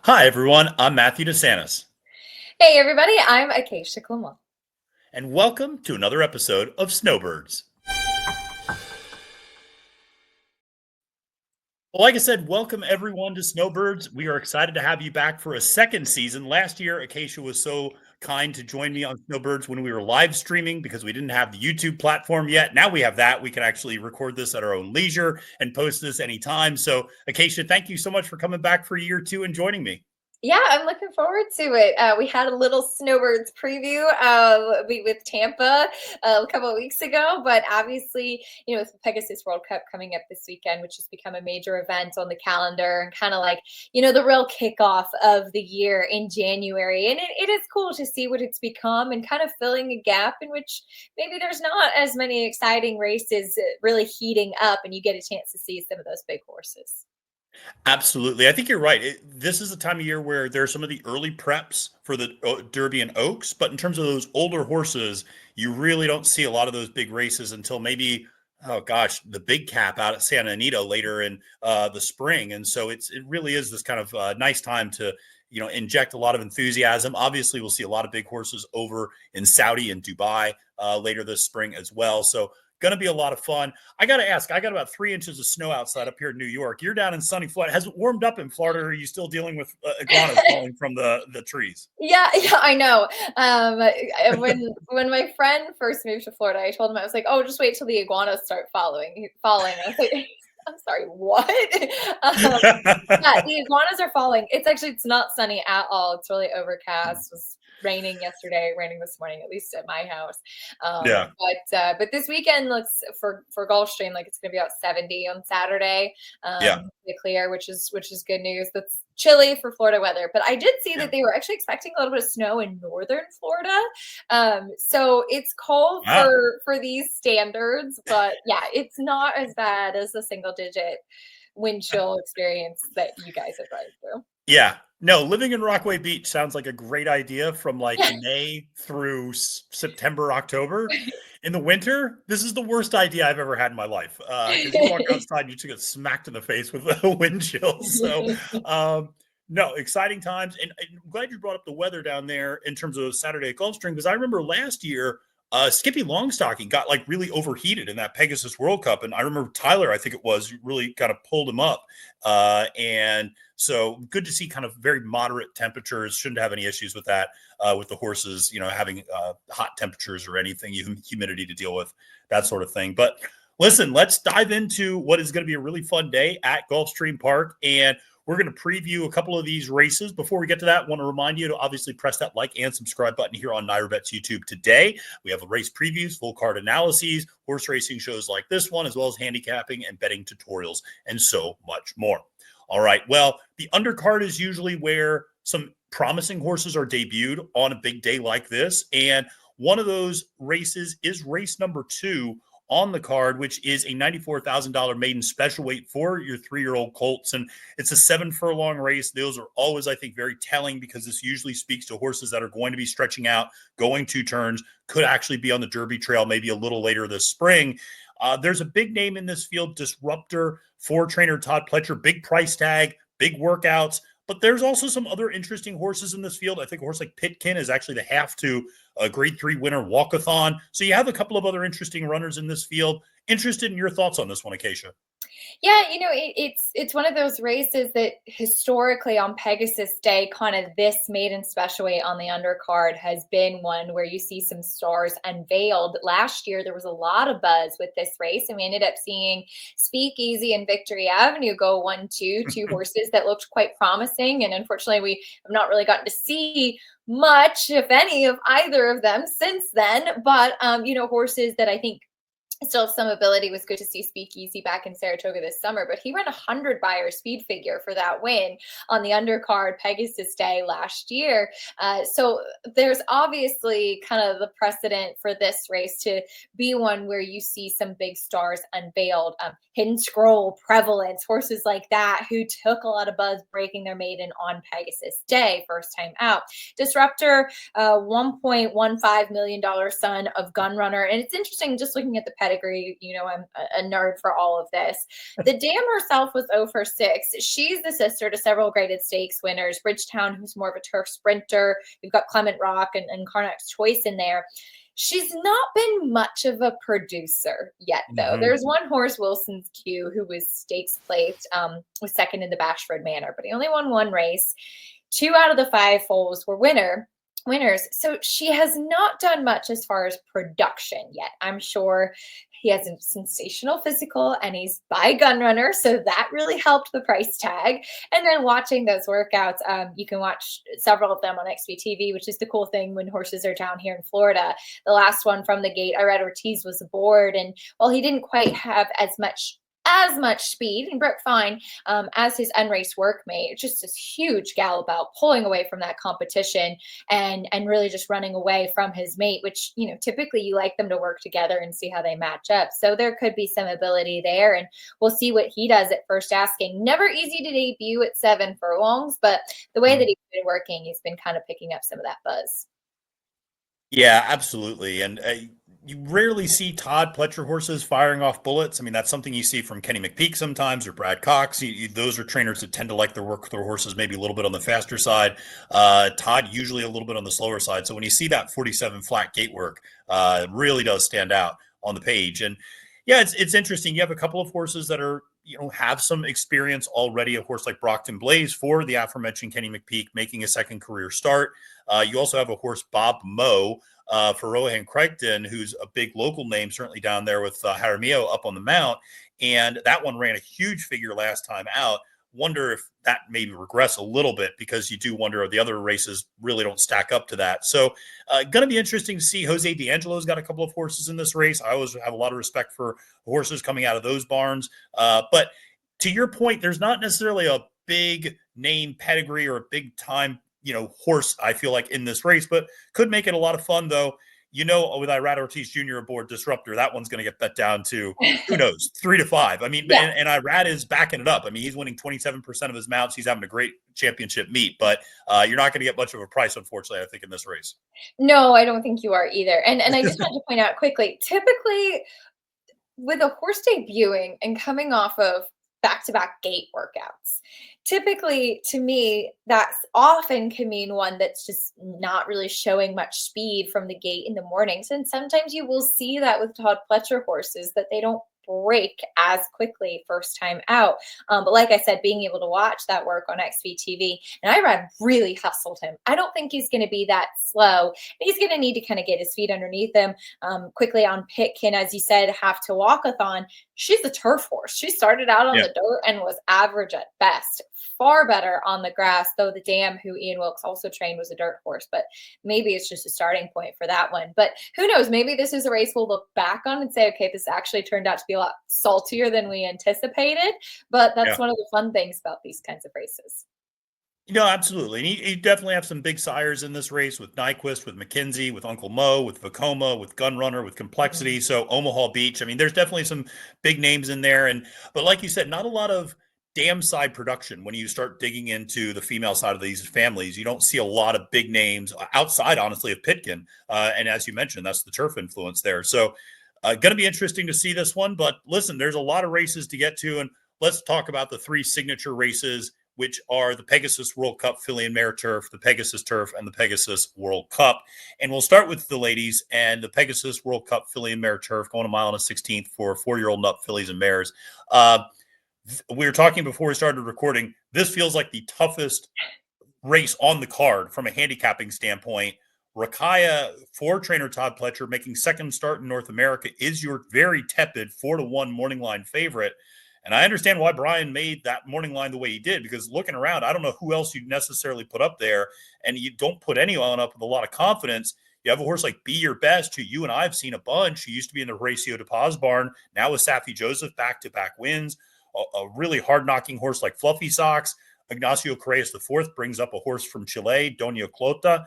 Hi, everyone. I'm Matthew DeSantis, Hey everybody, I'm Acacia Clement. and welcome to another episode of Snowbirds. Well, like I said, welcome everyone to Snowbirds. We are excited to have you back for a second season. Last year, Acacia was so kind to join me on Snowbirds when we were live streaming because we didn't have the YouTube platform yet. Now we have that. We can actually record this at our own leisure and post this anytime. So, Acacia, thank you so much for coming back for year two and joining me. Yeah, I'm looking forward to it. We had a little Snowbirds preview with Tampa a couple of weeks ago, but obviously, with the Pegasus World Cup coming up this weekend, which has become a major event on the calendar and kind of like, the real kickoff of the year in January. And it is cool to see what it's become and kind of filling a gap in which maybe there's not as many exciting races really heating up and you get a chance to see some of those big horses. Absolutely. I think you're right. This is the time of year where there are some of the early preps for the Derby and Oaks, but in terms of those older horses, you really don't see a lot of those big races until maybe, oh gosh, the big cap out at Santa Anita later in the spring. And so it really is this kind of nice time to inject a lot of enthusiasm. Obviously, we'll see a lot of big horses over in Saudi and Dubai later this spring as well. So going to be a lot of fun. I got to ask, I got about 3 inches of snow outside up here in New York. You're down in sunny Florida. Has it warmed up in Florida, or are you still dealing with iguanas falling from the trees? Yeah, I know. When my friend first moved to Florida, I told him I was like, "Oh, just wait till the iguanas start falling." I was like, "I'm sorry, what?" Um, yeah, the iguanas are falling. It's not sunny at all. It's really overcast. It was raining yesterday, raining this morning, at least at my house. Yeah. But this weekend looks for Gulfstream like it's going to be about 70 on Saturday. Yeah. Clear, which is good news. That's chilly for Florida weather, but I did see Yeah. that they were actually expecting a little bit of snow in northern Florida. So it's cold Wow. for these standards, but yeah, it's not as bad as the single digit wind chill experience that you guys have run Yeah. No, living in Rockaway Beach sounds like a great idea from like through. May through September, October. In the winter, this is the worst idea I've ever had in my life because you walk outside and you just get smacked in the face with a wind chill. So, um, no, exciting times. And I'm glad you brought up the weather down there in terms of Saturday at Gulfstream because I remember last year Skippy Longstocking got like really overheated in that Pegasus World Cup. And I remember Tyler, I think it was, really kind of pulled him up. And so good to see kind of very moderate temperatures. Shouldn't have any issues with that with the horses, having hot temperatures or anything, humidity to deal with, that sort of thing. But listen, let's dive into what is going to be a really fun day at Gulfstream Park. And we're going to preview a couple of these races. Before we get to that, I want to remind you to obviously press that like and subscribe button here on NYRA Bets YouTube today. We have race previews, full card analyses, horse racing shows like this one, as well as handicapping and betting tutorials, and so much more. All right. Well, the undercard is usually where some promising horses are debuted on a big day like this. And one of those races is race number 2 on the card, which is a $94,000 maiden special weight for your 3-year-old colts. And it's a 7 furlong race. Those are always, I think, very telling because this usually speaks to horses that are going to be stretching out, going 2 turns, could actually be on the Derby trail maybe a little later this spring. There's a big name in this field, Disruptor, for trainer Todd Pletcher, big price tag, big workouts. But there's also some other interesting horses in this field. I think a horse like Pitkin is actually the half to a grade 3 winner, Walkathon. So you have a couple of other interesting runners in this field. Interested in your thoughts on this one, Acacia? Yeah, it's one of those races that historically on Pegasus Day, kind of this maiden special weight on the undercard has been one where you see some stars unveiled. Last year there was a lot of buzz with this race, and we ended up seeing Speakeasy and Victory Avenue go 1-2, two horses that looked quite promising. And unfortunately, we have not really gotten to see much, if any, of either of them since then. But horses that I think still some ability. Was good to see Speakeasy back in Saratoga this summer, but he ran 100 buyer speed figure for that win on the undercard Pegasus Day last year. So there's obviously kind of the precedent for this race to be one where you see some big stars unveiled. Hidden Scroll, Prevalence, horses like that who took a lot of buzz breaking their maiden on Pegasus Day, first time out. Disruptor, $1.15 million son of Gunrunner. And it's interesting just looking at the pedigree. You know, I'm a nerd for all of this. The dam herself was 0 for 6. She's the sister to several graded stakes winners. Bridgetown, who's more of a turf sprinter. We've got Clement Rock and Carnack's Choice in there. She's not been much of a producer yet, though. There's one horse, Wilson's Q, who was stakes placed, was second in the Bashford Manor, but he only won one race. 2 out of the 5 foals were winners. So she has not done much as far as production yet. I'm sure he has a sensational physical and he's by gun runner. So that really helped the price tag. And then watching those workouts, you can watch several of them on XBTV, which is the cool thing when horses are down here in Florida. The last one from the gate, Irad Ortiz was aboard. And while he didn't quite have as much speed and broke fine as his unraced workmate, just this huge gallop out, pulling away from that competition and really just running away from his mate, which, you know, typically you like them to work together and see how they match up. So there could be some ability there, and we'll see what he does at first asking. Never easy to debut at 7 furlongs, but the way that he's been working, he's been kind of picking up some of that buzz. Yeah, absolutely. And you rarely see Todd Pletcher horses firing off bullets. I mean, that's something you see from Kenny McPeak sometimes, or Brad Cox. Those are trainers that tend to like their work with their horses maybe a little bit on the faster side. Todd usually a little bit on the slower side. So when you see that 47 flat gate work, it really does stand out on the page. And yeah, it's interesting. You have a couple of horses that are, you know, have some experience already. A horse like Brockton Blaze for the aforementioned Kenny McPeak making a second career start. You also have a horse, Bob Moe, for Rohan Crichton, who's a big local name, certainly down there with Jaramillo up on the mount. And that one ran a huge figure last time out. Wonder if that maybe regress a little bit, because you do wonder if the other races really don't stack up to that. So going to be interesting to see. Jose D'Angelo's got a couple of horses in this race. I always have a lot of respect for horses coming out of those barns. But to your point, there's not necessarily a big name pedigree or a big time, you know, horse, I feel like, in this race, but could make it a lot of fun, though. You know, with Irad Ortiz Jr. aboard Disruptor, that one's going to get bet down to, who knows, 3 to 5. I mean, Yeah. and Irad is backing it up. I mean, he's winning 27% of his mounts. He's having a great championship meet, but you're not going to get much of a price, unfortunately, I think, in this race. No, I don't think you are either. And I just want to point out quickly, typically with a horse debuting and coming off of back-to-back gate workouts, typically to me, that's often can mean one that's just not really showing much speed from the gate in the mornings. And sometimes you will see that with Todd Pletcher horses, that they don't break as quickly first time out. But like I said, being able to watch that work on XVTV, and Irad really hustled him. I don't think he's going to be that slow. He's going to need to kind of get his feet underneath him quickly on Pitkin, as you said, have to walk-a-thon. She's a turf horse. She started out on the dirt and was average at best. Far better on the grass, though the dam, who Ian Wilkes also trained, was a dirt horse. But maybe it's just a starting point for that one. But who knows? Maybe this is a race we'll look back on and say, okay, this actually turned out to be a lot saltier than we anticipated. But that's one of the fun things about these kinds of races. No, absolutely. And you definitely have some big sires in this race with Nyquist, with McKenzie, with Uncle Mo, with Vacoma, with Gunrunner, with Complexity. So Omaha Beach. I mean, there's definitely some big names in there. But like you said, not a lot of dam side production. When you start digging into the female side of these families, you don't see a lot of big names outside, honestly, of Pitkin. And as you mentioned, that's the turf influence there. So going to be interesting to see this one. But listen, there's a lot of races to get to. And let's talk about the 3 signature races, which are the Pegasus World Cup Filly and Mare Turf, the Pegasus Turf, and the Pegasus World Cup. And we'll start with the ladies and the Pegasus World Cup Filly and Mare Turf, going a mile and a 16th for 4-year-old and up fillies and mares. We were talking before we started recording. This feels like the toughest race on the card from a handicapping standpoint. Rakaya for trainer Todd Pletcher, making second start in North America, is your very tepid 4-1 morning line favorite. And I understand why Brian made that morning line the way he did, because looking around, I don't know who else you'd necessarily put up there. And you don't put anyone up with a lot of confidence. You have a horse like Be Your Best, who you and I have seen a bunch. He used to be in the Horacio de Paz barn. Now with Safi Joseph, back-to-back wins. A really hard-knocking horse like Fluffy Socks. Ignacio Correas IV brings up a horse from Chile, Doña Clota.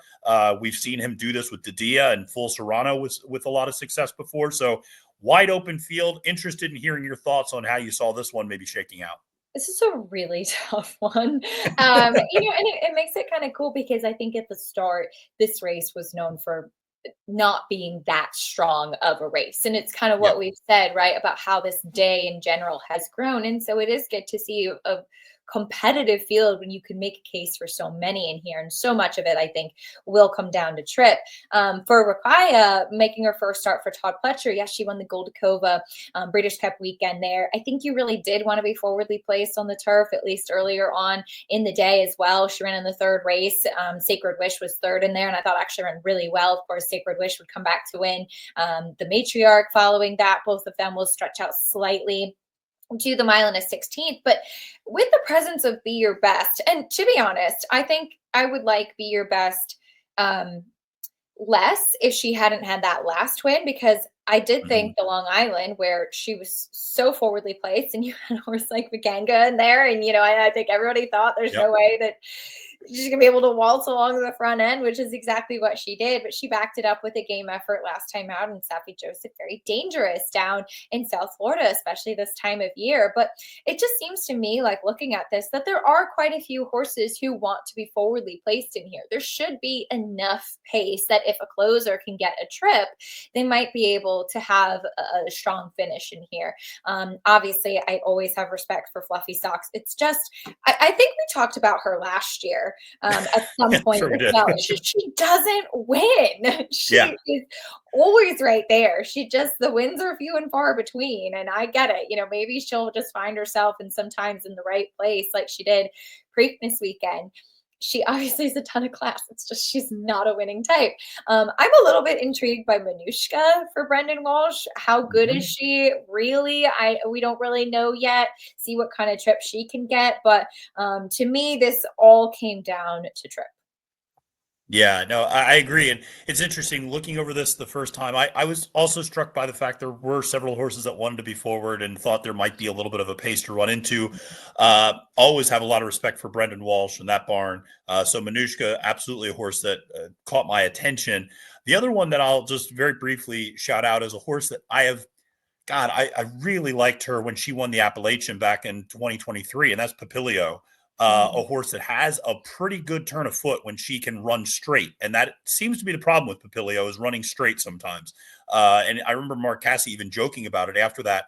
We've seen him do this with Didia and Full Serrano with a lot of success before. So wide open field. Interested in hearing your thoughts on how you saw this one maybe shaking out. This is a really tough one. And it makes it kind of cool because I think at the start, this race was known for not being that strong of a race. And it's kind of Yeah. what we've said, right, about how this day in general has grown. And so it is good to see a competitive field when you can make a case for so many in here. And so much of it, I think, will come down to trip. For Rakaya, making her first start for Todd Pletcher, yes, she won the Goldacova Breeders' Cup weekend there. I think you really did want to be forwardly placed on the turf, at least earlier on in the day as well. She ran in the third race. Sacred Wish was third in there, and I thought actually ran really well. Of course, Sacred Wish would come back to win. The Matriarch following that, both of them will stretch out slightly to the mile and a 16th. But with the presence of Be Your Best, and to be honest, I think I would like Be Your Best less if she hadn't had that last win, because I did think the Long Island, where she was so forwardly placed, and you had a horse like Maganga in there, and I think everybody thought there's no way that she's gonna be able to waltz along the front end, which is exactly what she did. But she backed it up with a game effort last time out, and Safi Joseph very dangerous down in South Florida, especially this time of year. But it just seems to me, like looking at this, that there are quite a few horses who want to be forwardly placed in here. There should be enough pace that if a closer can get a trip, they might be able to have a strong finish in here. Obviously, I always have respect for Fluffy Socks. It's just, I think we talked about her last year at some point Sure as well. She doesn't win. She is always right there. The wins are few and far between. And I get it. Maybe she'll just find herself and sometimes in the right place like she did Preakness weekend. She obviously has a ton of class. It's just she's not a winning type. I'm a little bit intrigued by Manushka for Brendan Walsh. How good is she? Really? We don't really know yet. See what kind of trip she can get. But to me, this all came down to trip. Yeah, no, I agree. And it's interesting looking over this the first time. I was also struck by the fact there were several horses that wanted to be forward and thought there might be a little bit of a pace to run into. Always have a lot of respect for Brendan Walsh and that barn. So Manushka, absolutely a horse that caught my attention. The other one that I'll just very briefly shout out is a horse that I really liked her when she won the Appalachian back in 2023, and that's Papilio. A horse that has a pretty good turn of foot when she can run straight. And that seems to be the problem with Papilio, is running straight sometimes. And I remember Mark Casse even joking about it after that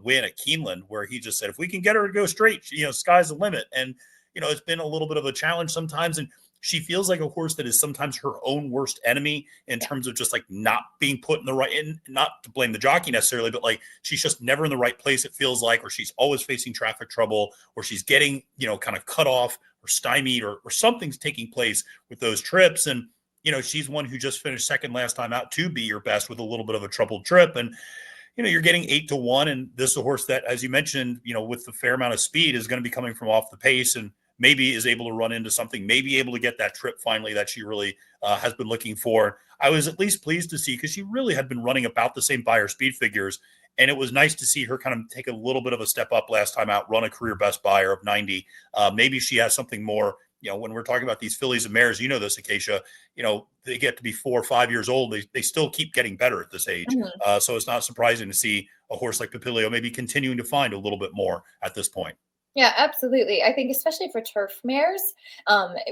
win at Keeneland, where he just said, if we can get her to go straight, sky's the limit. And, it's been a little bit of a challenge sometimes. And she feels like a horse that is sometimes her own worst enemy in terms of just like not being put in the right, and not to blame the jockey necessarily, but like she's just never in the right place. It feels like, or she's always facing traffic trouble, or she's getting, kind of cut off or stymied, or something's taking place with those trips. And, she's one who just finished second last time out to Be Your Best with a little bit of a troubled trip. And, you're getting 8-1. And this is a horse that, as you mentioned, with the fair amount of speed, is going to be coming from off the pace and maybe is able to run into something, maybe able to get that trip finally that she really has been looking for. I was at least pleased to see, because she really had been running about the same Beyer speed figures. And it was nice to see her kind of take a little bit of a step up last time out, run a career best Beyer of 90. Maybe she has something more. When we're talking about these fillies and mares, this, Acacia, they get to be 4 or 5 years old. They still keep getting better at this age. So it's not surprising to see a horse like Papilio maybe continuing to find a little bit more at this point. Yeah, absolutely. I think especially for turf mares,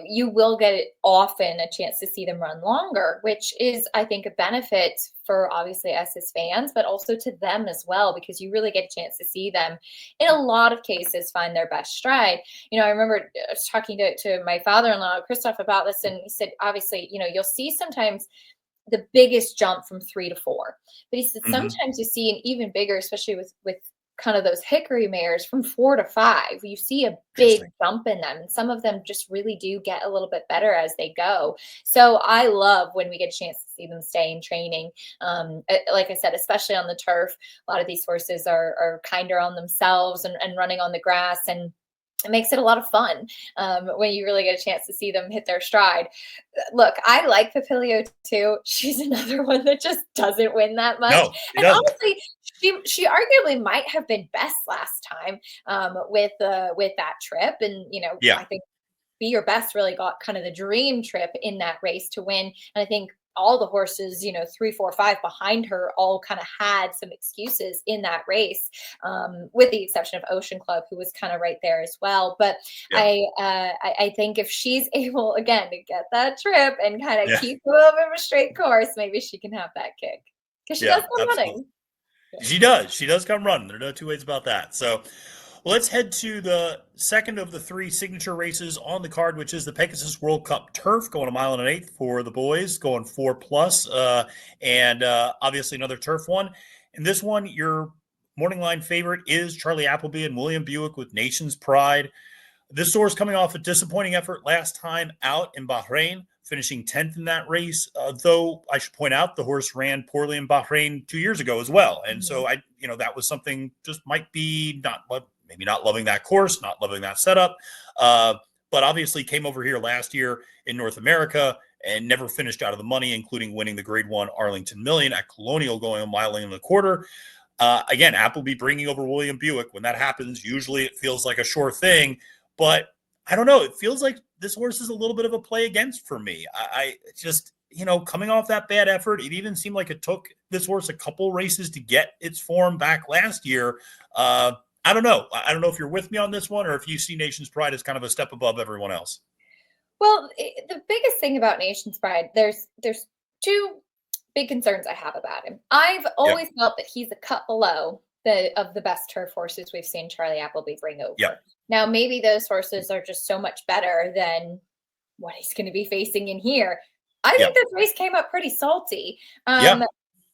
you will get often a chance to see them run longer, which is, I think, a benefit for obviously us as fans, but also to them as well, because you really get a chance to see them in a lot of cases find their best stride. I remember talking to my father-in-law, Christoph, about this, and he said, obviously, you'll see sometimes the biggest jump from 3 to 4, but he said sometimes you see an even bigger, especially with kind of those hickory mares, from 4 to 5. You see a big jump in them, and some of them just really do get a little bit better as they go. So I love when we get a chance to see them stay in training. Like I said, especially on the turf, a lot of these horses are kinder on themselves and running on the grass, and it makes it a lot of fun when you really get a chance to see them hit their stride. Look, I like Papilio too. She's another one that just doesn't win that much. No, and honestly, she arguably might have been best last time with that trip. And I think Be Your Best really got kind of the dream trip in that race to win. And I think all the horses, 3, 4, 5 behind her all kind of had some excuses in that race, with the exception of Ocean Club, who was kind of right there as well. But Yeah. I think if she's able again to get that trip and kind of Yeah. keep a little bit of a straight course, maybe she can have that kick because she does Yeah, come absolutely. running. She does. She does come running. There are no two ways about that. So let's head to the second of the three signature races on the card, which is the Pegasus World Cup Turf, going a mile and an eighth for the boys, going 4+, and obviously another turf one. And this one, your morning line favorite is Charlie Appleby and William Buick with Nation's Pride. This horse coming off a disappointing effort last time out in Bahrain, finishing 10th in that race. Though I should point out the horse ran poorly in Bahrain 2 years ago as well. And so that was something just might be maybe not loving that course, not loving that setup. But obviously came over here last year in North America and never finished out of the money, including winning the Grade 1 Arlington Million at Colonial, going a mile and a quarter. Again, Appleby bringing over William Buick. When that happens, usually it feels like a sure thing. But I don't know. It feels like this horse is a little bit of a play against for me. I just, coming off that bad effort, it even seemed like it took this horse a couple races to get its form back last year. I don't know. I don't know if you're with me on this one or if you see Nation's Pride as kind of a step above everyone else. Well, the biggest thing about Nation's Pride, there's two big concerns I have about him. I've always felt that he's a cut below the best turf horses we've seen Charlie Appleby bring over. Yep. Now, maybe those horses are just so much better than what he's going to be facing in here. I think this race came up pretty salty.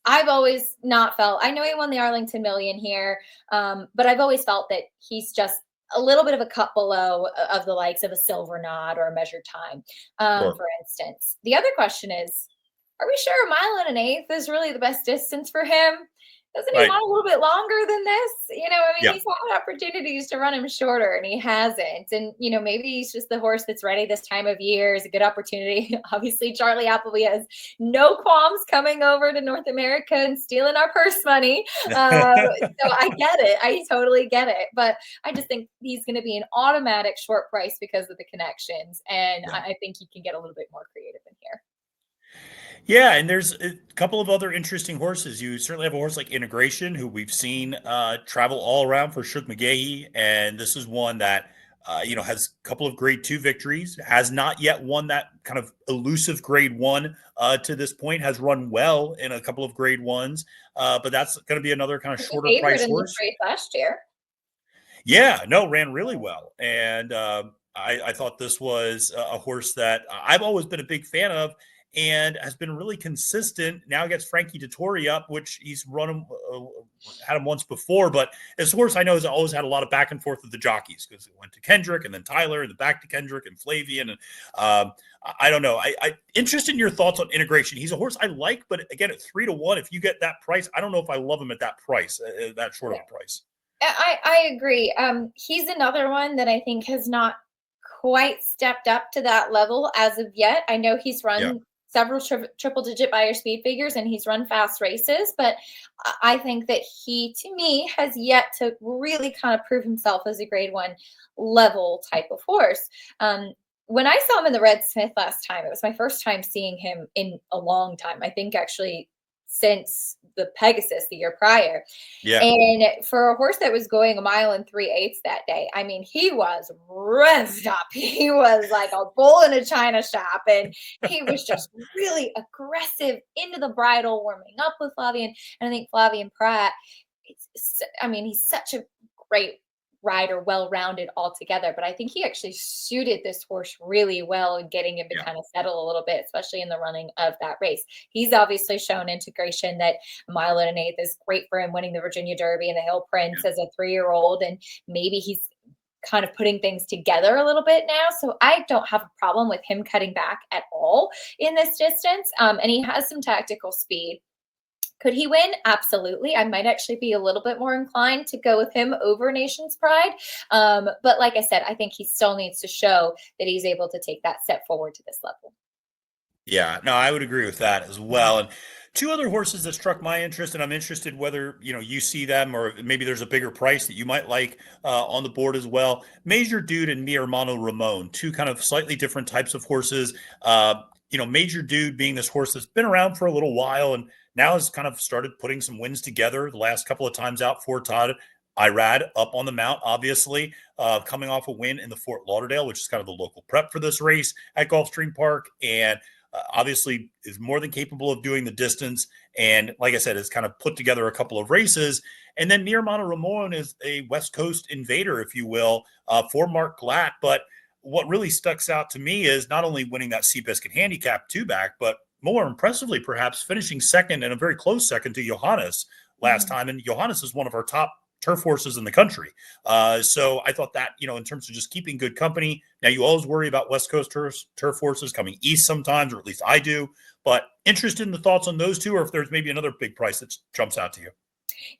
I've always not felt, I know he won the Arlington Million here, but I've always felt that he's just a little bit of a cut below of the likes of a Silver Knot or a Measured Time, for instance. The other question is, are we sure a mile and an eighth is really the best distance for him? Doesn't he want a little bit longer than this? He's had opportunities to run him shorter and he hasn't. And, maybe he's just the horse that's ready this time of year. Is a good opportunity. Obviously, Charlie Appleby has no qualms coming over to North America and stealing our purse money. So I get it. I totally get it. But I just think he's going to be an automatic short price because of the connections. And I think he can get a little bit more creative in here. Yeah, and there's a couple of other interesting horses. You certainly have a horse like Integration, who we've seen travel all around for Shook McGahee, and this is one that has a couple of Grade 2 victories, has not yet won that kind of elusive Grade 1 to this point, has run well in a couple of Grade 1s, but that's going to be another kind of shorter price horse. In this race last year. Yeah, no, ran really well, and I thought this was a horse that I've always been a big fan of, and has been really consistent. Now gets Frankie Dettori up, which he's run him, had him once before. But this horse I know has always had a lot of back and forth with the jockeys because it went to Kendrick and then Tyler and then back to Kendrick and Flavian. And I don't know. I interested in your thoughts on Integration. He's a horse I like, but again, at 3-1, if you get that price, I don't know if I love him at that price, that short of a price. I agree. He's another one that I think has not quite stepped up to that level as of yet. I know he's run several triple-digit buyer speed figures, and he's run fast races. But I think that he, to me, has yet to really kind of prove himself as a Grade 1 level type of horse. When I saw him in the Red Smith last time, it was my first time seeing him in a long time. I think actually since the Pegasus the year prior. Yeah. And for a horse that was going 1 3/8 that day, I mean, he was revved up. He was like a bull in a china shop, and he was just really aggressive into the bridle, warming up with Flavian. And I think Flavian Pratt, he's such a great rider, well-rounded altogether, but I think he actually suited this horse really well in getting him to kind of settle a little bit, especially in the running of that race. He's obviously shown Integration that 1 1/8 is great for him, winning the Virginia Derby and the Hill Prince as a 3-year-old, and maybe he's kind of putting things together a little bit now. So I don't have a problem with him cutting back at all in this distance. And he has some tactical speed. Could he win? Absolutely. I might actually be a little bit more inclined to go with him over Nation's Pride. But like I said, I think he still needs to show that he's able to take that step forward to this level. Yeah, no, I would agree with that as well. And two other horses that struck my interest, and I'm interested whether you see them or maybe there's a bigger price that you might like on the board as well. Major Dude and Mi Hermano Ramon, two kind of slightly different types of horses. Major Dude being this horse that's been around for a little while and now has kind of started putting some wins together the last couple of times out for Todd Irad up on the mount, obviously, coming off a win in the Fort Lauderdale, which is kind of the local prep for this race at Gulfstream Park. And obviously is more than capable of doing the distance. And like I said, has kind of put together a couple of races. And then Mi Hermano Ramon is a West Coast invader, if you will, for Mark Glatt. But what really sticks out to me is not only winning that Seabiscuit handicap two-back, but more impressively, perhaps finishing second and a very close second to Johannes last time. And Johannes is one of our top turf horses in the country. So I thought that, in terms of just keeping good company, now you always worry about West Coast turf horses coming east sometimes, or at least I do. But interested in the thoughts on those two, or if there's maybe another big price that jumps out to you.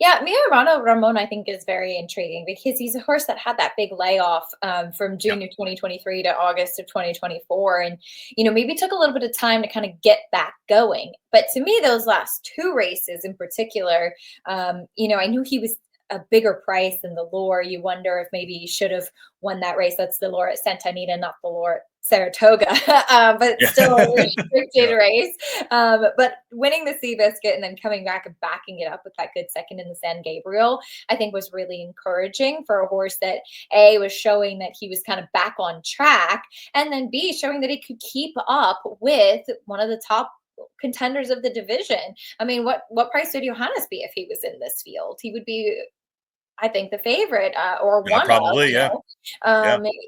Yeah, Mi Hermano Ramon, I think, is very intriguing because he's a horse that had that big layoff from June of 2023 to August of 2024. And, maybe took a little bit of time to kind of get back going. But to me, those last two races in particular, I knew he was a bigger price than the Lure. You wonder if maybe he should have won that race. That's the Lure at Santa Anita, not the Lure at Saratoga, but still a restricted race. But winning the Seabiscuit and then coming back and backing it up with that good second in the San Gabriel, I think was really encouraging for a horse that A, was showing that he was kind of back on track, and then B, showing that he could keep up with one of the top contenders of the division. I mean, what price would Johannes be if he was in this field? He would be, I think, the favorite or one probably,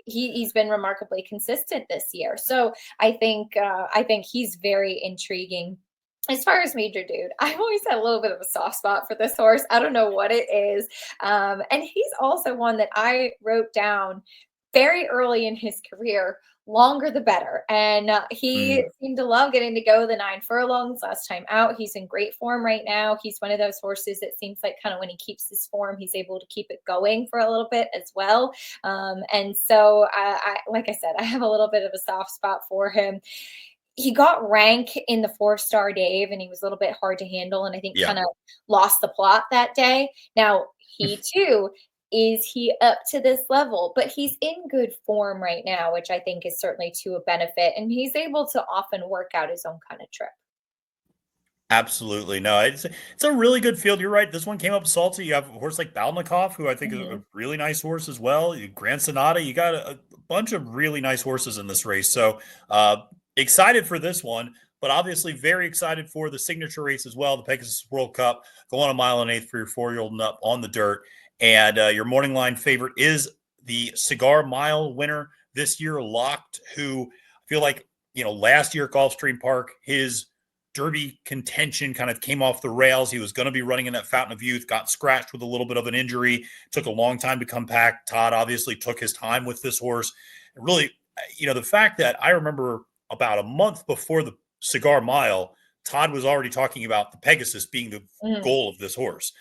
He's been remarkably consistent this year. So I think he's very intriguing. As far as Major Dude, I've always had a little bit of a soft spot for this horse. I don't know what it is. And he's also one that I wrote down very early in his career, longer the better. And he seemed to love getting to go the 9 furlongs last time out. He's in great form right now. He's one of those horses that seems like kind of when he keeps his form, he's able to keep it going for a little bit as well. And so, like I said, I have a little bit of a soft spot for him. He got rank in the 4-star Dave, and he was a little bit hard to handle, and I think kind of lost the plot that day. Now, he too, is he up to this level? But he's in good form right now, which I think is certainly to a benefit, and he's able to often work out his own kind of trip. Absolutely. No, it's a really good field. You're right. This one came up salty. You have a horse like Balnikov, who I think is a really nice horse as well. Grand Sonata. You got a bunch of really nice horses in this race. So excited for this one, but obviously very excited for the signature race as well, the Pegasus World Cup. Go on a 1.8 for your 4-year-old and up on the dirt. And your morning line favorite is the Cigar Mile winner this year, Locked, who I feel like, last year at Gulfstream Park, his Derby contention kind of came off the rails. He was going to be running in that Fountain of Youth, got scratched with a little bit of an injury, took a long time to come back. Todd obviously took his time with this horse. And really, the fact that I remember about a month before the Cigar Mile, Todd was already talking about the Pegasus being the goal of this horse.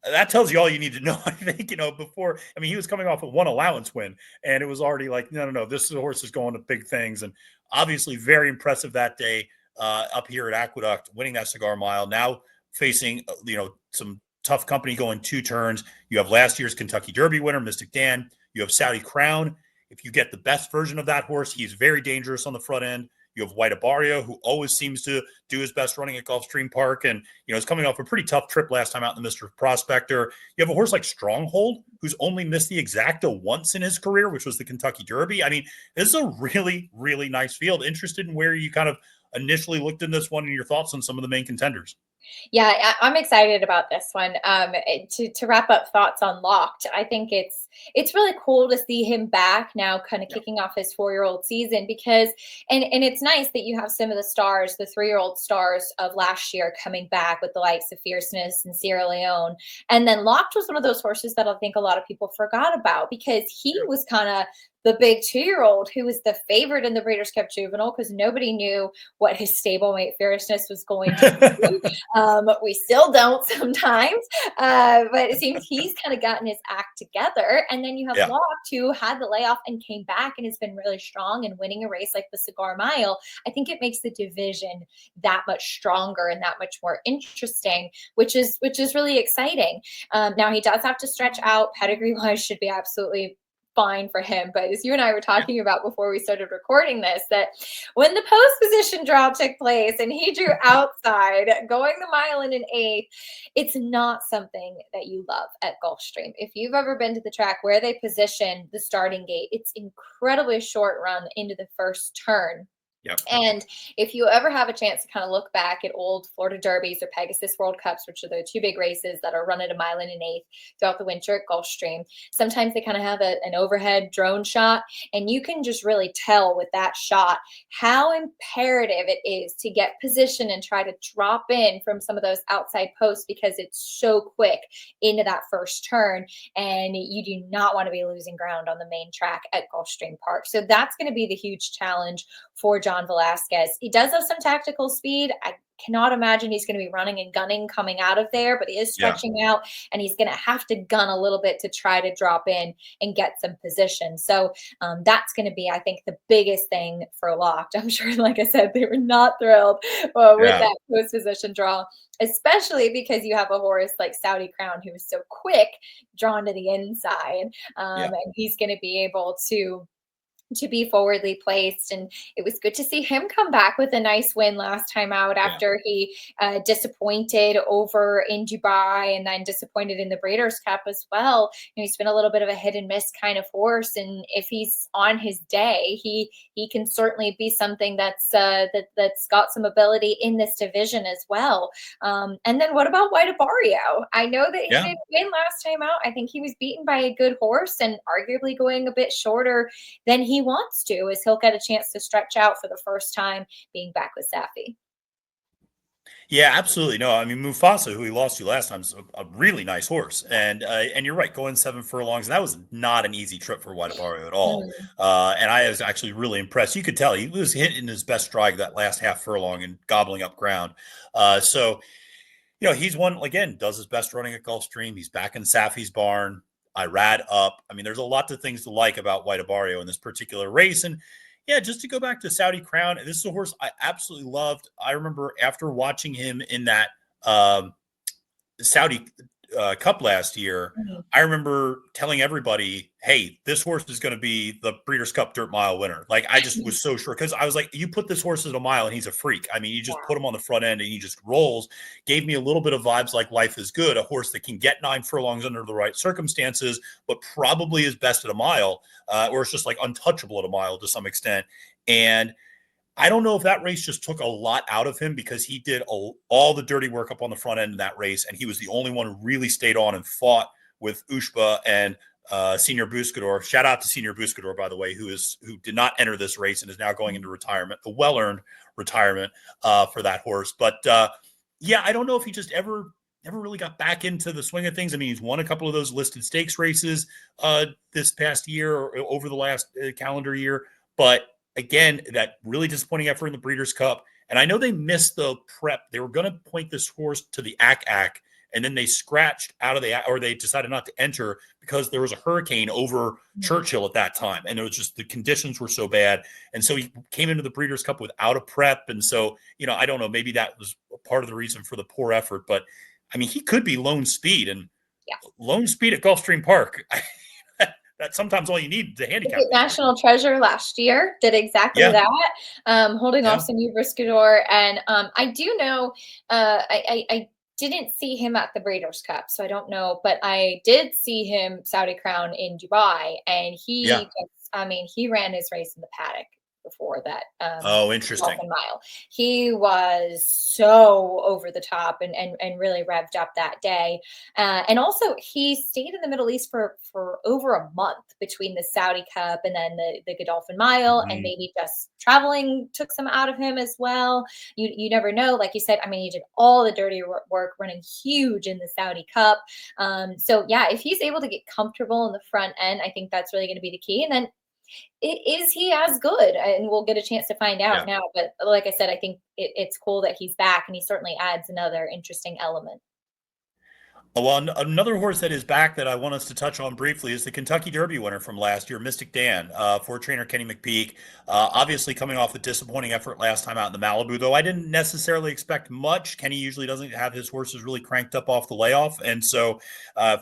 That tells you all you need to know, I think, before. I mean, he was coming off a 1 allowance win, and it was already like, no, this horse is going to big things. And obviously very impressive that day up here at Aqueduct, winning that Cigar Mile. Now facing, some tough company going 2 turns. You have last year's Kentucky Derby winner, Mystik Dan. You have Saudi Crown. If you get the best version of that horse, he's very dangerous on the front end. You have White Abarrio, who always seems to do his best running at Gulfstream Park. And, is coming off a pretty tough trip last time out in the Mr. Prospector. You have a horse like Stronghold, who's only missed the Exacta once in his career, which was the Kentucky Derby. I mean, this is a really, really nice field. Interested in where you kind of initially looked in this one and your thoughts on some of the main contenders. Yeah, I'm excited about this one. To wrap up thoughts on Locked, I think it's really cool to see him back now, kind of kicking off his 4-year-old season, because and it's nice that you have some of the stars, the 3-year-old stars of last year coming back with the likes of Fierceness and Sierra Leone. And then Locked was one of those horses that I think a lot of people forgot about, because he was kind of the big 2-year-old who was the favorite in the Breeders' Cup Juvenile, because nobody knew what his stablemate Fierceness was going to do. We still don't sometimes, but it seems he's kind of gotten his act together. And then you have Locked, who had the layoff and came back and has been really strong and winning a race like the Cigar Mile. I think it makes the division that much stronger and that much more interesting, which is really exciting. Now he does have to stretch out. Pedigree-wise should be absolutely fine for him. But as you and I were talking about before we started recording this, that when the post position draw took place and he drew outside, going the mile in an eighth, it's not something that you love at Gulfstream. If you've ever been to the track where they position the starting gate, it's incredibly short run into the first turn. Yep. And if you ever have a chance to kind of look back at old Florida Derbies or Pegasus World Cups, which are the two big races that are run at a mile and an eighth throughout the winter at Gulfstream, sometimes they kind of have an overhead drone shot, and you can just really tell with that shot how imperative it is to get position and try to drop in from some of those outside posts, because it's so quick into that first turn, and you do not want to be losing ground on the main track at Gulfstream Park. So that's going to be the huge challenge for John Velasquez. He does have some tactical speed. I cannot imagine he's going to be running and gunning coming out of there, but he is stretching out, and he's going to have to gun a little bit to try to drop in and get some position. So that's going to be, I think, the biggest thing for Locked. I'm sure, like I said, they were not thrilled with that post position draw, especially because you have a horse like Saudi Crown, who is so quick, drawn to the inside, and he's going to be able to be forwardly placed. And it was good to see him come back with a nice win last time out after he disappointed over in Dubai and then disappointed in the Breeders' Cup as well. He's been a little bit of a hit and miss kind of horse, and if he's on his day, he can certainly be something that's got some ability in this division as well. And then what about White Abarrio? I know that he didn't win last time out. I think he was beaten by a good horse and arguably going a bit shorter than he wants to, as he'll get a chance to stretch out for the first time being back with Safi. Yeah, absolutely. No, I mean, Mufasa, who he lost to last time, is a really nice horse. And you're right, going 7 furlongs, that was not an easy trip for White Abarrio at all. And I was actually really impressed. You could tell he was hitting his best stride that last half furlong and gobbling up ground. So, he's one, again, does his best running at Gulfstream. He's back in Safi's barn. I rad up. I mean, there's a lot of things to like about White Abarrio in this particular race. And yeah, just to go back to Saudi Crown, this is a horse I absolutely loved. I remember after watching him in that Saudi Cup last year, I remember telling everybody, hey, this horse is going to be the Breeders' Cup Dirt Mile winner. Like, I just was so sure, because I was like, you put this horse at a mile and he's a freak. I mean, you just put him on the front end and he just rolls. Gave me a little bit of vibes like Life is Good, a horse that can get 9 furlongs under the right circumstances, but probably is best at a mile, or it's just like untouchable at a mile to some extent. And I don't know if that race just took a lot out of him, because he did all the dirty work up on the front end of that race, and he was the only one who really stayed on and fought with Ushba and Senior Buscador. Shout out to Senior Buscador, by the way, who did not enter this race and is now going into retirement, a well-earned retirement for that horse. But I don't know if he just ever really got back into the swing of things. I mean, he's won a couple of those listed stakes races this past year or over the last calendar year, but again, that really disappointing effort in the Breeders' Cup. And I know they missed the prep. They were going to point this horse to the ACAC, and then they scratched out of or they decided not to enter because there was a hurricane over Churchill at that time. And it was just, the conditions were so bad. And so he came into the Breeders' Cup without a prep. And so, I don't know, maybe that was part of the reason for the poor effort. But, I mean, he could be Lone Speed, and Lone Speed at Gulfstream Park. That's sometimes all you need to handicap. National Treasure last year did exactly that, holding off Senior Buscador. And I do know, I didn't see him at the Breeders' Cup, so I don't know, but I did see him Saudi Crown in Dubai, and he he ran his race in the paddock before that. Interesting. Mile. He was so over the top and really revved up that day. And also he stayed in the Middle East for over a month between the Saudi Cup and then the Godolphin Mile, and maybe just traveling took some out of him as well. You never know. Like you said, I mean, he did all the dirty work running huge in the Saudi Cup. So yeah, if he's able to get comfortable in the front end, I think that's really going to be the key. And then is he as good? And we'll get a chance to find out now. But like I said, I think it's cool that he's back, and he certainly adds another interesting element. Well, another horse that is back that I want us to touch on briefly is the Kentucky Derby winner from last year, Mystik Dan, for trainer Kenny McPeak. Obviously coming off a disappointing effort last time out in the Malibu, though I didn't necessarily expect much. Kenny usually doesn't have his horses really cranked up off the layoff, and so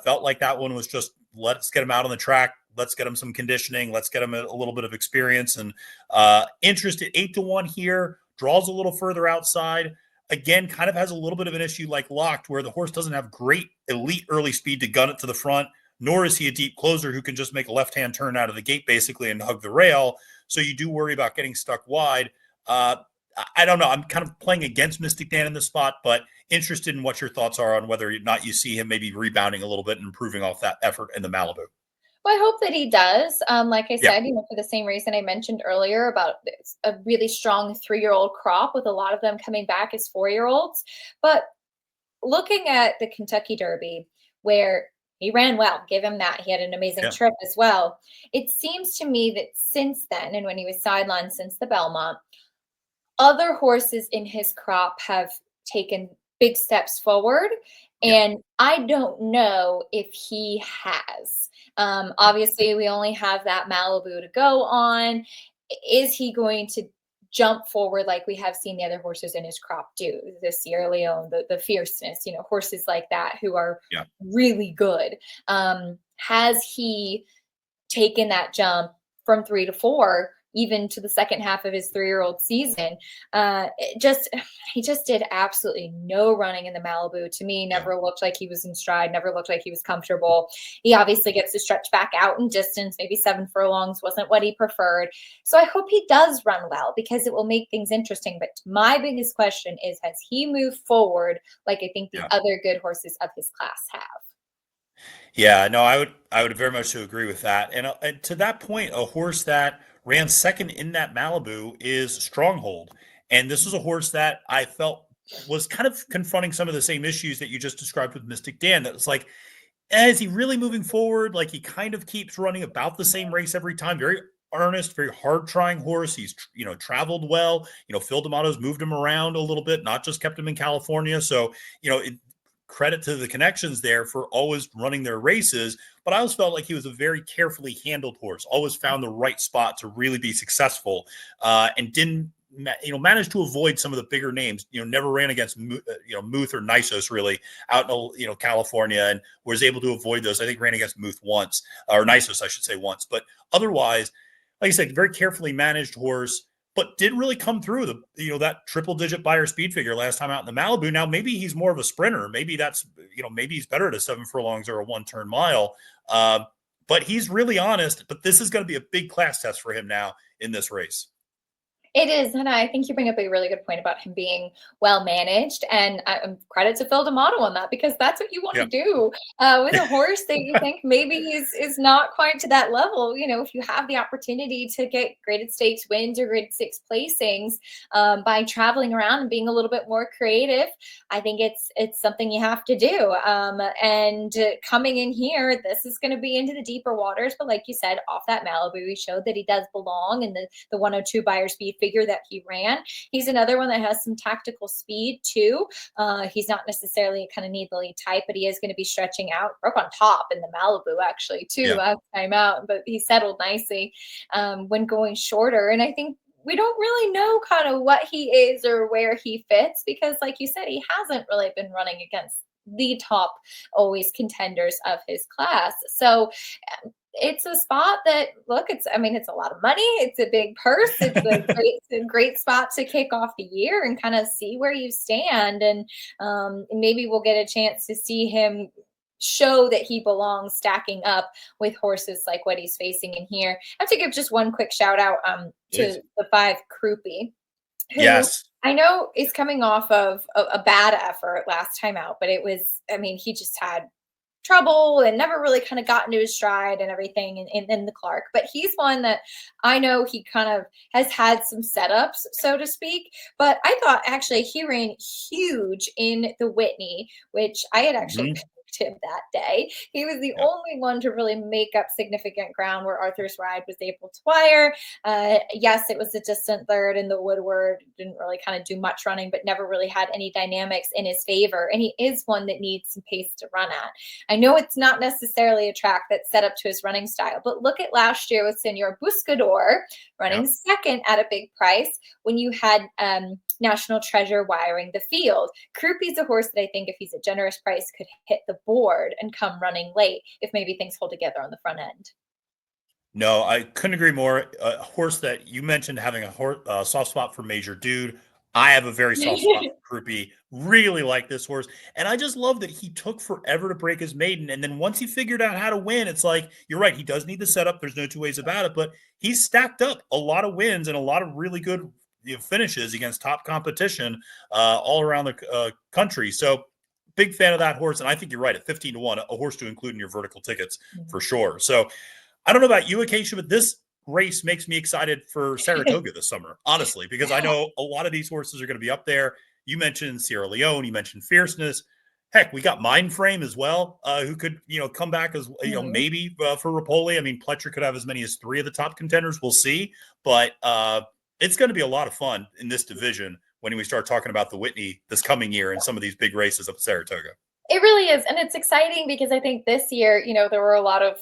felt like that one was just let's get him out on the track. Let's get him some conditioning. Let's get him a little bit of experience. And interest at 8-1 here, draws a little further outside. Again, kind of has a little bit of an issue like Locked, where the horse doesn't have great elite early speed to gun it to the front, nor is he a deep closer who can just make a left-hand turn out of the gate basically and hug the rail. So you do worry about getting stuck wide. I don't know. I'm kind of playing against Mystik Dan in this spot, but interested in what your thoughts are on whether or not you see him maybe rebounding a little bit and improving off that effort in the Malibu. Well, I hope that he does. Like I Yeah. said, for the same reason I mentioned earlier about a really strong 3-year-old crop with a lot of them coming back as 4-year-olds. But looking at the Kentucky Derby, where he ran well, give him that. He had an amazing trip as well. It seems to me that since then, and when he was sidelined since the Belmont, other horses in his crop have taken big steps forward. And I don't know if he has. Obviously, we only have that Malibu to go on. Is he going to jump forward like we have seen the other horses in his crop do? The Sierra Leone, the Fierceness, horses like that who are really good. Has he taken that jump from 3 to 4, even to the second half of his 3-year-old season? He just did absolutely no running in the Malibu. To me, never looked like he was in stride, never looked like he was comfortable. He obviously gets to stretch back out in distance. Maybe 7 furlongs wasn't what he preferred. So I hope he does run well, because it will make things interesting. But my biggest question is, has he moved forward like I think the other good horses of his class have? Yeah, no, I would very much so agree with that. And to that point, a horse that ran second in that Malibu is Stronghold. And this was a horse that I felt was kind of confronting some of the same issues that you just described with Mystik Dan. That was like, is he really moving forward? Like, he kind of keeps running about the same race every time. Very earnest, very hard trying horse. He's, traveled well. Phil D'Amato's moved him around a little bit, not just kept him in California. So, credit to the connections there for always running their races. But I always felt like he was a very carefully handled horse, always found the right spot to really be successful, and didn't, manage to avoid some of the bigger names. Never ran against, Muth or Nisos really out in, California, and was able to avoid those. I think ran against Muth once, or Nisos, I should say once. But otherwise, like I said, very carefully managed horse, but did really come through that triple-digit buyer speed figure last time out in the Malibu. Now, maybe he's more of a sprinter. Maybe that's, maybe he's better at a 7 furlongs or a 1-turn mile. But he's really honest. But this is going to be a big class test for him now in this race. It is, and I think you bring up a really good point about him being well managed, and credit to Phil D'Amato on that, because that's what you want to do with a horse that you think maybe is not quite to that level. If you have the opportunity to get graded stakes wins or graded stakes placings by traveling around and being a little bit more creative, I think it's something you have to do. And coming in here, this is going to be into the deeper waters, but like you said, off that Malibu, he showed that he does belong in the 102 buyer speed figure that he ran. He's another one that has some tactical speed too. He's not necessarily a kind of need the lead type, but he is going to be stretching out. Broke on top in the Malibu actually too last time out, but he settled nicely when going shorter. And I think we don't really know kind of what he is or where he fits, because like you said, he hasn't really been running against the top always contenders of his class. So it's a spot that, look, it's a lot of money. It's a big purse. It's a great spot to kick off the year and kind of see where you stand. And maybe we'll get a chance to see him show that he belongs stacking up with horses like what he's facing in here. I have to give just one quick shout out to the 5 Croupy, who I know is coming off of a bad effort last time out, but it was, he just had trouble and never really kind of got into his stride and everything in the Clark. But he's one that I know he kind of has had some setups, so to speak. But I thought actually he ran huge in the Whitney, which I had actually picked him that day. He was the only one to really make up significant ground where Arthur's Ride was able to wire. Yes, it was a distant third, and the Woodward didn't really kind of do much running, but never really had any dynamics in his favor. And he is one that needs some pace to run at. I know it's not necessarily a track that's set up to his running style, but look at last year with Senor Buscador running second at a big price when you had National Treasure wiring the field. Croupy's a horse that I think if he's a generous price could hit the board and come running late if maybe things hold together on the front end. No, I couldn't agree more. A horse that you mentioned having a soft spot for Major Dude. I have a very soft spot for Groupie. Really like this horse. And I just love that he took forever to break his maiden. And then once he figured out how to win, it's like, you're right. He does need the setup. There's no two ways about it. But he's stacked up a lot of wins and a lot of really good finishes against top competition all around the country. So big fan of that horse. And I think you're right. At 15-1, a horse to include in your vertical tickets for sure. So I don't know about you, Acacia, but this race makes me excited for Saratoga this summer, honestly, because I know a lot of these horses are going to be up there. You mentioned Sierra Leone, you mentioned Fierceness. Heck, we got Mind Frame as well, who could, come back as, maybe for Rapoli. I mean, Pletcher could have as many as 3 of the top contenders. We'll see. But it's going to be a lot of fun in this division when we start talking about the Whitney this coming year and some of these big races up at Saratoga. It really is. And it's exciting because I think this year, there were a lot of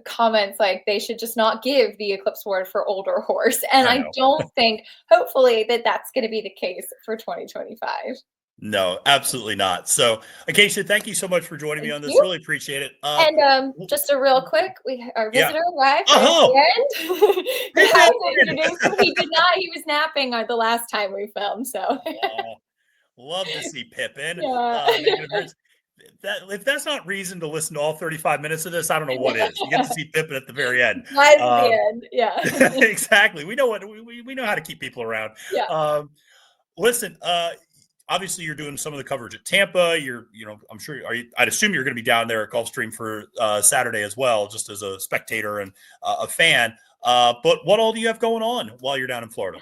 comments like they should just not give the Eclipse Award for older horse. And I don't think, hopefully, that's going to be the case for 2025. No, absolutely not. So, Acacia, thank you so much for joining me on this. Really appreciate it. And just a real quick, our visitor arrived at the end. He did not. He was napping the last time we filmed. So. Love to see Pippin. Yeah. If that's not reason to listen to all 35 minutes of this, I don't know what is. You get to see Pippin at the very end. Right at the end, yeah. Exactly. We know we know how to keep people around. Yeah. Listen, obviously you're doing some of the coverage at Tampa. I'm sure I'd assume you're going to be down there at Gulfstream for Saturday as well, just as a spectator and a fan. But what all do you have going on while you're down in Florida?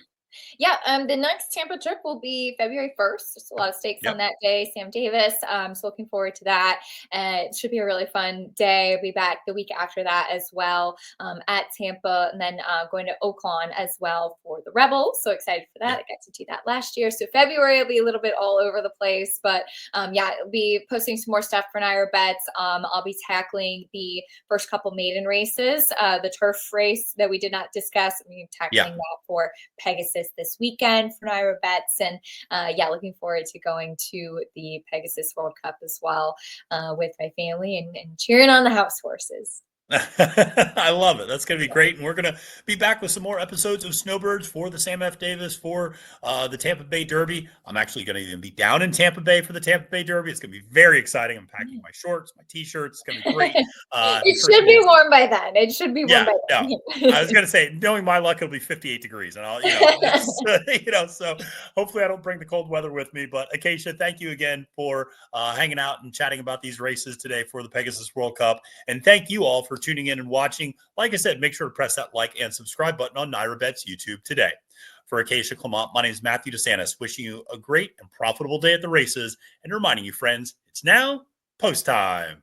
Yeah, the next Tampa trip will be February 1st. Just a lot of stakes on that day. Sam Davis. So looking forward to that. It should be a really fun day. I'll be back the week after that as well at Tampa, and then going to Oaklawn as well for the Rebels. So excited for that. I got to do that last year. So February will be a little bit all over the place, but I'll be posting some more stuff for NYRA Bets. I'll be tackling the first couple maiden races, the turf race that we did not discuss. I'm tackling that for Pegasus this weekend for NYRA Bets, and looking forward to going to the Pegasus World Cup as well with my family and cheering on the house horses. I love it. That's going to be great. And we're going to be back with some more episodes of Snowbirds for the Sam F. Davis, for the Tampa Bay Derby. I'm actually going to even be down in Tampa Bay for the Tampa Bay Derby. It's going to be very exciting. I'm packing my shorts, my T-shirts. It's going to be great. It should be warm by then. It should be warm by then. I was going to say, knowing my luck, it'll be 58 degrees. And I'll, so hopefully I don't bring the cold weather with me. But Acacia, thank you again for hanging out and chatting about these races today for the Pegasus World Cup. And thank you all for tuning in and watching. Like I said, make sure to press that like and subscribe button on NYRA Bets YouTube today. For Acacia Clement, my name is Matthew DeSantis, wishing you a great and profitable day at the races and reminding you, friends, it's now post time.